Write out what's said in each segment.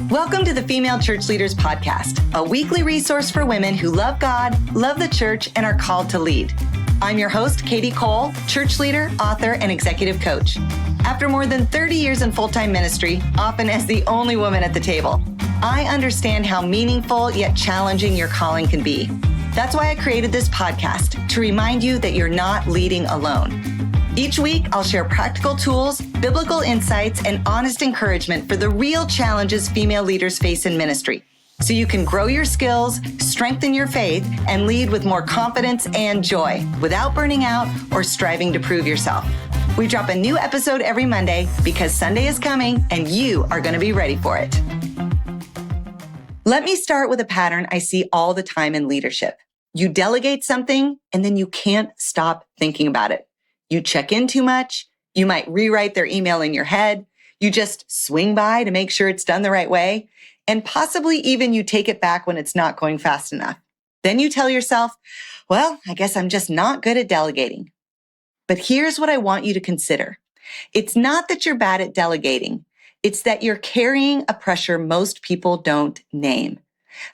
Welcome to the Female Church Leaders Podcast, a weekly resource for women who love God, love the church, and are called to lead. I'm your host, Kadi Cole, church leader, author, and executive coach. After more than 30 years in full-time ministry, often as the only woman at the table, I understand how meaningful yet challenging your calling can be. That's why I created this podcast, to remind you that you're not leading alone. Each week, I'll share practical tools, biblical insights, and honest encouragement for the real challenges female leaders face in ministry, so you can grow your skills, strengthen your faith, and lead with more confidence and joy without burning out or striving to prove yourself. We drop a new episode every Monday because Sunday is coming and you are going to be ready for it. Let me start with a pattern I see all the time in leadership. You delegate something and then you can't stop thinking about it. You check in too much. You might rewrite their email in your head. You just swing by to make sure it's done the right way. And possibly even you take it back when it's not going fast enough. Then you tell yourself, well, I guess I'm just not good at delegating. But here's what I want you to consider. It's not that you're bad at delegating. It's that you're carrying a pressure most people don't name.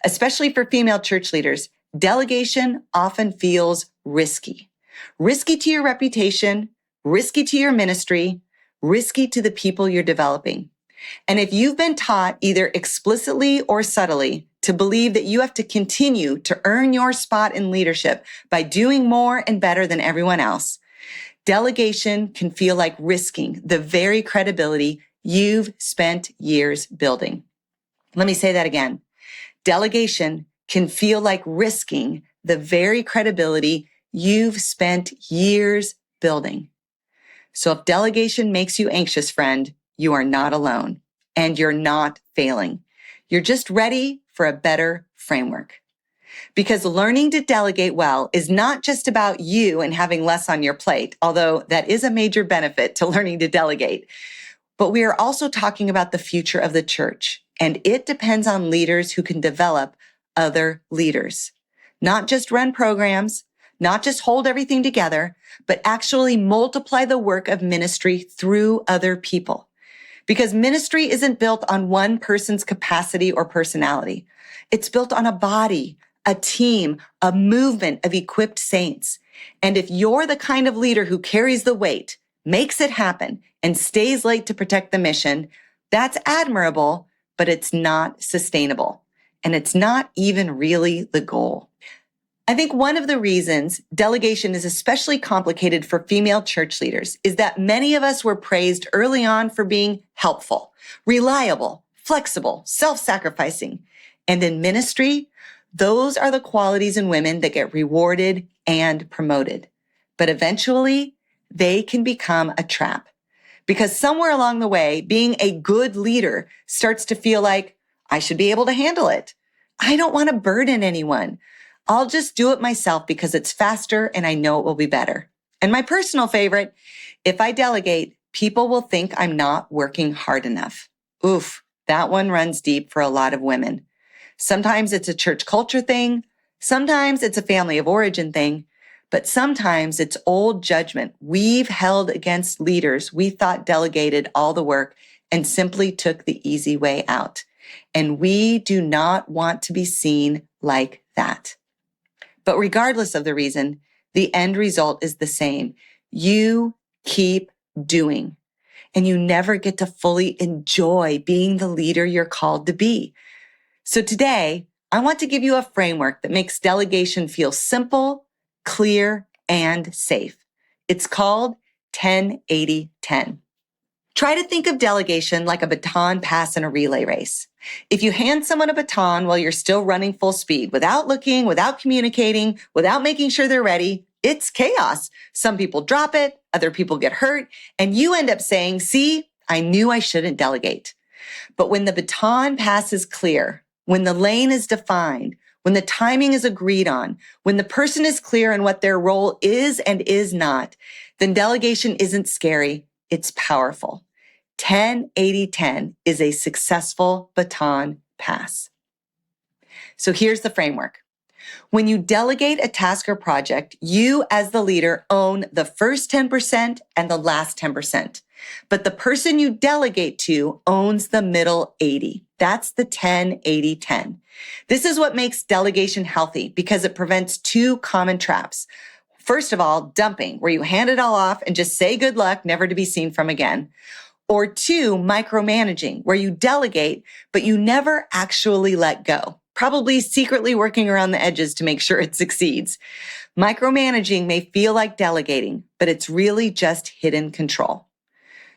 Especially for female church leaders, delegation often feels risky. Risky to your reputation, risky to your ministry, risky to the people you're developing. And if you've been taught either explicitly or subtly to believe that you have to continue to earn your spot in leadership by doing more and better than everyone else, delegation can feel like risking the very credibility you've spent years building. Let me say that again. Delegation can feel like risking the very credibility you've spent years building. So if delegation makes you anxious, friend, you are not alone and you're not failing. You're just ready for a better framework. Because learning to delegate well is not just about you and having less on your plate, although that is a major benefit to learning to delegate. But we are also talking about the future of the church, and it depends on leaders who can develop other leaders, not just run programs, not just hold everything together, but actually multiply the work of ministry through other people. Because ministry isn't built on one person's capacity or personality. It's built on a body, a team, a movement of equipped saints. And if you're the kind of leader who carries the weight, makes it happen, and stays late to protect the mission, that's admirable, but it's not sustainable. And it's not even really the goal. I think one of the reasons delegation is especially complicated for female church leaders is that many of us were praised early on for being helpful, reliable, flexible, self-sacrificing. And in ministry, those are the qualities in women that get rewarded and promoted. But eventually, they can become a trap. Because somewhere along the way, being a good leader starts to feel like, I should be able to handle it. I don't want to burden anyone. I'll just do it myself because it's faster and I know it will be better. And my personal favorite, if I delegate, people will think I'm not working hard enough. Oof, that one runs deep for a lot of women. Sometimes it's a church culture thing. Sometimes it's a family of origin thing. But sometimes it's old judgment we've held against leaders we thought delegated all the work and simply took the easy way out. And we do not want to be seen like that. But regardless of the reason, the end result is the same. You keep doing, and you never get to fully enjoy being the leader you're called to be. So today, I want to give you a framework that makes delegation feel simple, clear, and safe. It's called 10-80-10. Try to think of delegation like a baton pass in a relay race. If you hand someone a baton while you're still running full speed, without looking, without communicating, without making sure they're ready, it's chaos. Some people drop it, other people get hurt, and you end up saying, see, I knew I shouldn't delegate. But when the baton pass is clear, when the lane is defined, when the timing is agreed on, when the person is clear on what their role is and is not, then delegation isn't scary, it's powerful. 10-80-10 is a successful baton pass. So here's the framework. When you delegate a task or project, you as the leader own the first 10% and the last 10%. But the person you delegate to owns the middle 80. That's the 10-80-10. This is what makes delegation healthy because it prevents two common traps. First of all, dumping, where you hand it all off and just say good luck, never to be seen from again. Or two, micromanaging, where you delegate, but you never actually let go, probably secretly working around the edges to make sure it succeeds. Micromanaging may feel like delegating, but it's really just hidden control.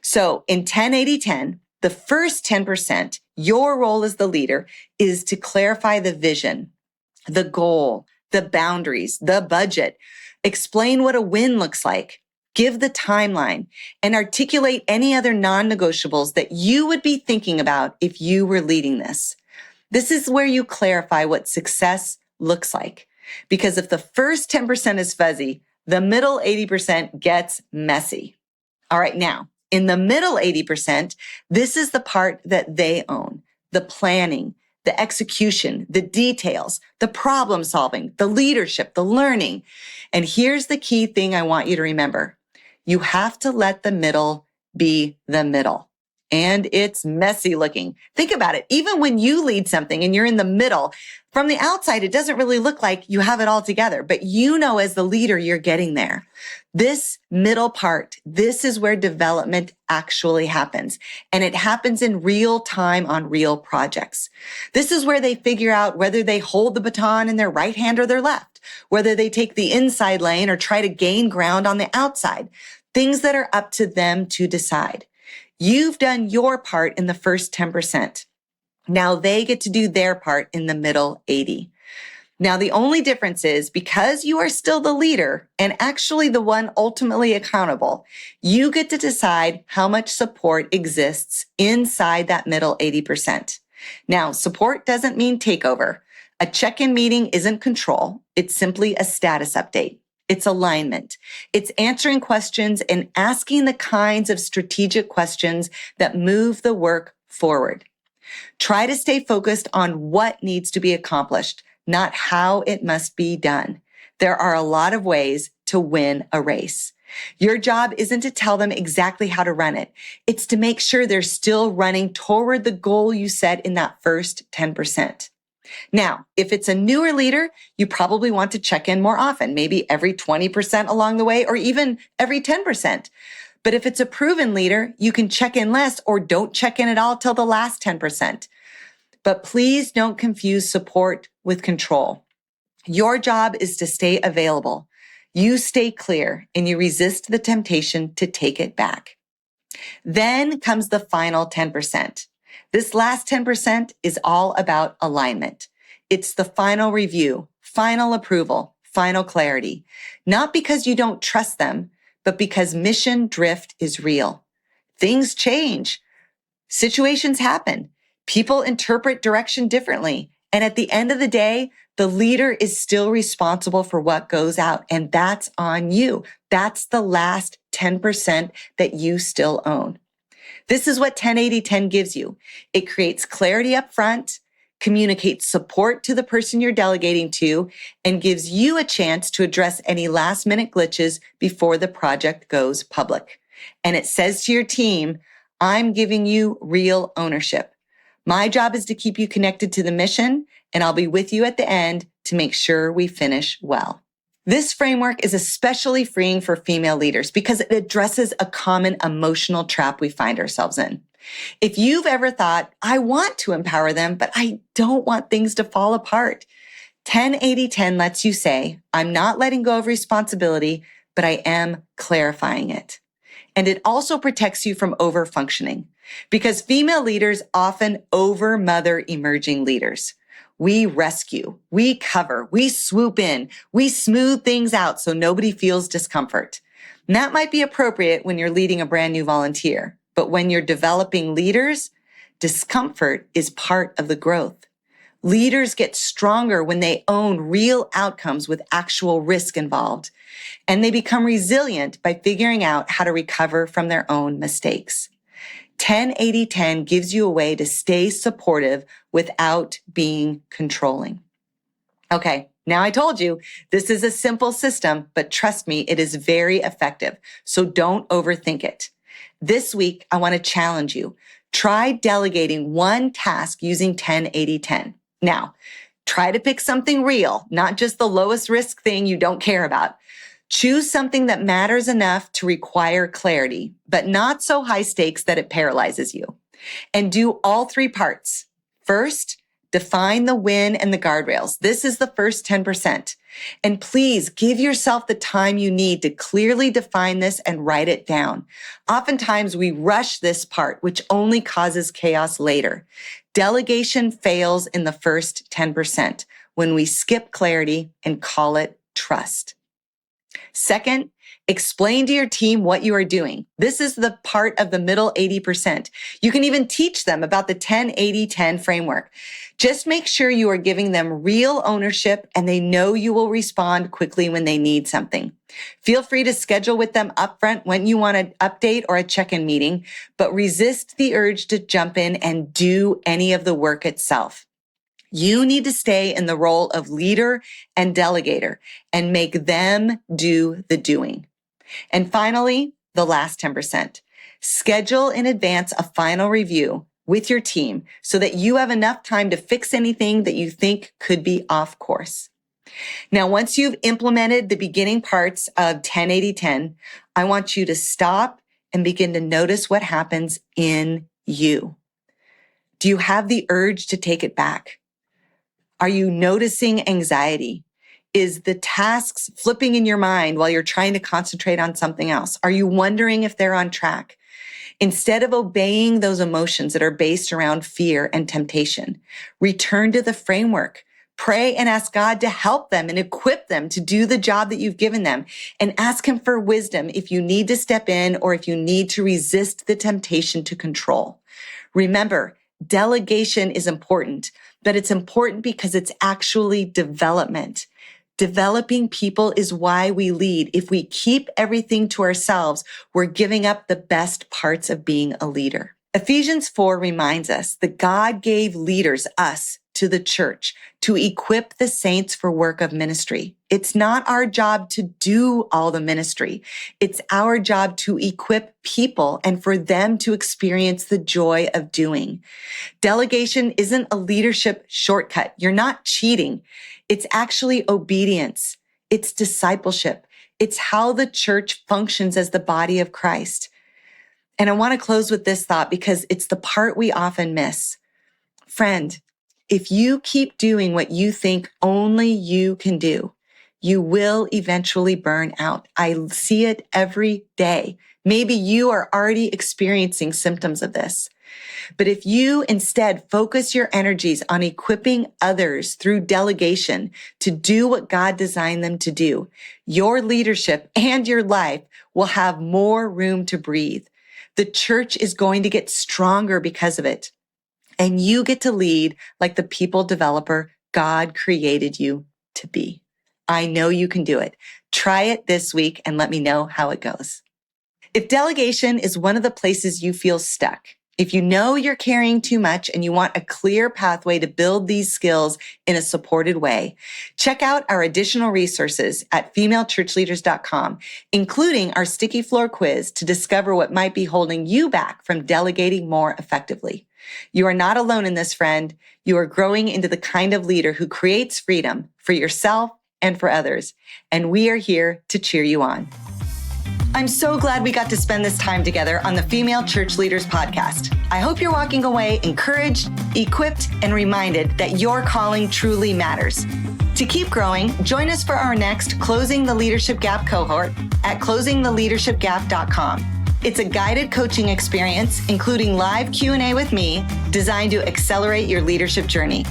So in 10-80-10, the first 10%, your role as the leader is to clarify the vision, the goal, the boundaries, the budget. Explain what a win looks like, give the timeline, and articulate any other non-negotiables that you would be thinking about if you were leading this. This is where you clarify what success looks like. Because if the first 10% is fuzzy, the middle 80% gets messy. All right, now, in the middle 80%, this is the part that they own, the planning, the execution, the details, the problem solving, the leadership, the learning. And here's the key thing I want you to remember. You have to let the middle be the middle. And it's messy looking. Think about it. Even when you lead something and you're in the middle, from the outside, it doesn't really look like you have it all together, but you know as the leader, you're getting there. This middle part, this is where development actually happens. And it happens in real time on real projects. This is where they figure out whether they hold the baton in their right hand or their left, whether they take the inside lane or try to gain ground on the outside, things that are up to them to decide. You've done your part in the first 10%. Now they get to do their part in the middle 80. Now, the only difference is because you are still the leader and actually the one ultimately accountable, you get to decide how much support exists inside that middle 80%. Now, support doesn't mean takeover. A check-in meeting isn't control. It's simply a status update. It's alignment. It's answering questions and asking the kinds of strategic questions that move the work forward. Try to stay focused on what needs to be accomplished, not how it must be done. There are a lot of ways to win a race. Your job isn't to tell them exactly how to run it. It's to make sure they're still running toward the goal you set in that first 10%. Now, if it's a newer leader, you probably want to check in more often, maybe every 20% along the way, or even every 10%. But if it's a proven leader, you can check in less or don't check in at all till the last 10%. But please don't confuse support with control. Your job is to stay available. You stay clear and you resist the temptation to take it back. Then comes the final 10%. This last 10% is all about alignment. It's the final review, final approval, final clarity. Not because you don't trust them, but because mission drift is real. Things change. Situations happen. People interpret direction differently. And at the end of the day, the leader is still responsible for what goes out. And that's on you. That's the last 10% that you still own. This is what 10-80-10 gives you. It creates clarity up front, communicates support to the person you're delegating to, and gives you a chance to address any last-minute glitches before the project goes public. And it says to your team, I'm giving you real ownership. My job is to keep you connected to the mission, and I'll be with you at the end to make sure we finish well. This framework is especially freeing for female leaders because it addresses a common emotional trap we find ourselves in. If you've ever thought, I want to empower them, but I don't want things to fall apart, 10-80-10 lets you say, I'm not letting go of responsibility, but I am clarifying it. And it also protects you from over-functioning because female leaders often over-mother emerging leaders. We rescue, we cover, we swoop in, we smooth things out so nobody feels discomfort. And that might be appropriate when you're leading a brand new volunteer, but when you're developing leaders, discomfort is part of the growth. Leaders get stronger when they own real outcomes with actual risk involved, and they become resilient by figuring out how to recover from their own mistakes. 10-80-10 gives you a way to stay supportive without being controlling. Okay, now I told you this is a simple system, but trust me, it is very effective. So don't overthink it. This week, I want to challenge you Try delegating one task using 10-80-10. Now, try to pick something real, not just the lowest risk thing you don't care about. Choose something that matters enough to require clarity, but not so high stakes that it paralyzes you. And do all three parts. First, define the win and the guardrails. This is the first 10%. And please give yourself the time you need to clearly define this and write it down. Oftentimes we rush this part, which only causes chaos later. Delegation fails in the first 10% when we skip clarity and call it trust. Second, explain to your team what you are doing. This is the part of the middle 80%. You can even teach them about the 10-80-10 framework. Just make sure you are giving them real ownership and they know you will respond quickly when they need something. Feel free to schedule with them upfront when you want an update or a check-in meeting, but resist the urge to jump in and do any of the work itself. You need to stay in the role of leader and delegator and make them do the doing. And finally, the last 10%. Schedule in advance a final review with your team so that you have enough time to fix anything that you think could be off course. Now, once you've implemented the beginning parts of 10-80-10, I want you to stop and begin to notice what happens in you. Do you have the urge to take it back? Are you noticing anxiety? Is the tasks flipping in your mind while you're trying to concentrate on something else? Are you wondering if they're on track? Instead of obeying those emotions that are based around fear and temptation, return to the framework. Pray and ask God to help them and equip them to do the job that you've given them. And ask Him for wisdom if you need to step in or if you need to resist the temptation to control. Remember, delegation is important, but it's important because it's actually development. Developing people is why we lead. If we keep everything to ourselves, we're giving up the best parts of being a leader. Ephesians 4 reminds us that God gave leaders, us, to the church to equip the saints for work of ministry. It's not our job to do all the ministry. It's our job to equip people and for them to experience the joy of doing. Delegation isn't a leadership shortcut. You're not cheating. It's actually obedience. It's discipleship. It's how the church functions as the body of Christ. And I want to close with this thought because it's the part we often miss. Friend, if you keep doing what you think only you can do, you will eventually burn out. I see it every day. Maybe you are already experiencing symptoms of this. But if you instead focus your energies on equipping others through delegation to do what God designed them to do, your leadership and your life will have more room to breathe. The church is going to get stronger because of it. And you get to lead like the people developer God created you to be. I know you can do it. Try it this week and let me know how it goes. If delegation is one of the places you feel stuck, if you know you're carrying too much and you want a clear pathway to build these skills in a supported way, check out our additional resources at femalechurchleaders.com, including our sticky floor quiz to discover what might be holding you back from delegating more effectively. You are not alone in this, friend. You are growing into the kind of leader who creates freedom for yourself and for others. And we are here to cheer you on. I'm so glad we got to spend this time together on the Female Church Leaders podcast. I hope you're walking away encouraged, equipped, and reminded that your calling truly matters. To keep growing, join us for our next Closing the Leadership Gap cohort at closingtheleadershipgap.com. It's a guided coaching experience, including live Q&A with me, designed to accelerate your leadership journey.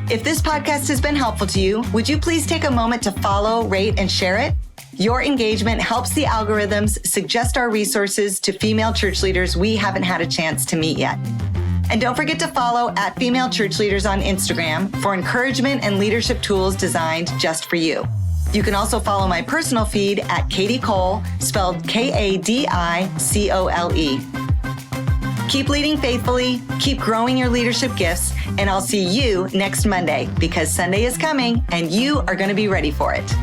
If this podcast has been helpful to you, would you please take a moment to follow, rate, and share it? Your engagement helps the algorithms suggest our resources to female church leaders we haven't had a chance to meet yet. And don't forget to follow at Female Church Leaders on Instagram for encouragement and leadership tools designed just for you. You can also follow my personal feed at Kadi Cole, spelled Kadicole. Keep leading faithfully, keep growing your leadership gifts, and I'll see you next Monday because Sunday is coming and you are going to be ready for it.